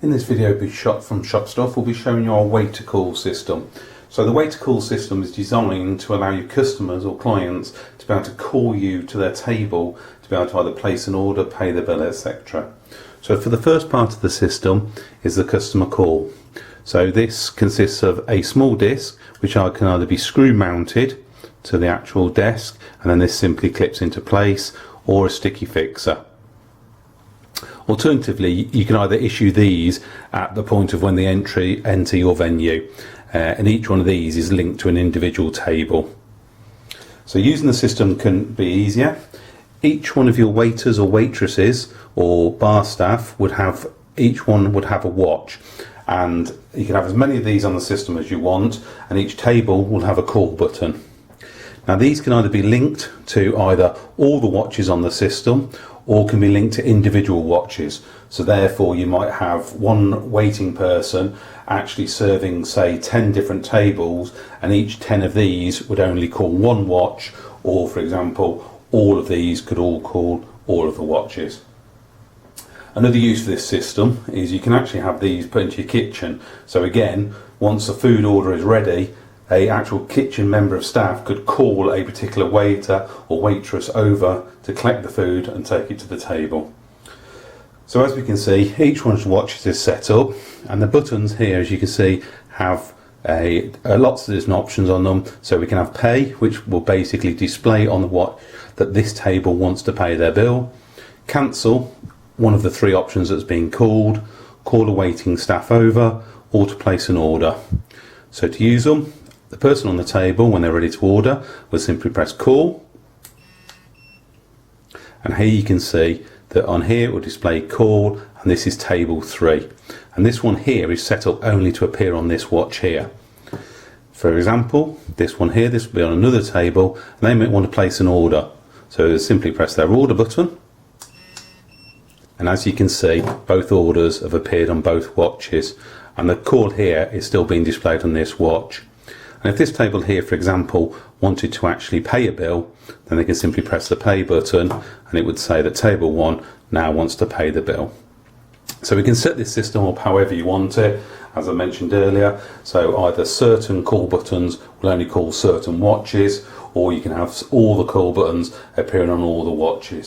In this video from Shop Stuff, we'll be showing you our wait to call system. So the wait to call system is designed to allow your customers or clients to be able to call you to their table to be able to either place an order, pay the bill, etc. So for the first part of the system is the customer call. So this consists of a small disc which can either be screw mounted to the actual desk, and then this simply clips into place, or a sticky fixer. Alternatively, you can either issue these at the point of when they enter your venue, and each one of these is linked to an individual table. So using the system can be easier. Each one of your waiters or waitresses or bar staff each one would have a watch, and you can have as many of these on the system as you want, and each table will have a call button. Now these can either be linked to either all the watches on the system, or can be linked to individual watches. So therefore you might have one waiting person actually serving, say, 10 different tables, and each 10 of these would only call one watch, or for example all of these could all call all of the watches. Another use for this system is you can actually have these put into your kitchen. So again, once a food order is ready, an actual kitchen member of staff could call a particular waiter or waitress over to collect the food and take it to the table. So as we can see, each one's watches is set up, and the buttons here, as you can see, have lots of different options on them. So we can have pay, which will basically display on the watch that this table wants to pay their bill. Cancel, one of the three options that's being called. Call a waiting staff over, or to place an order. So to use them, the person on the table, when they're ready to order, will simply press call, and here you can see that on here it will display call, and this is table 3, and this one here is set up only to appear on this watch here. For example, this one here, this will be on another table, and they might want to place an order, so they'll simply press their order button, and as you can see, both orders have appeared on both watches, and the call here is still being displayed on this watch. And if this table here, for example, wanted to actually pay a bill, then they can simply press the pay button, and it would say that table 1 now wants to pay the bill. So we can set this system up however you want it, as I mentioned earlier. So either certain call buttons will only call certain watches, or you can have all the call buttons appearing on all the watches.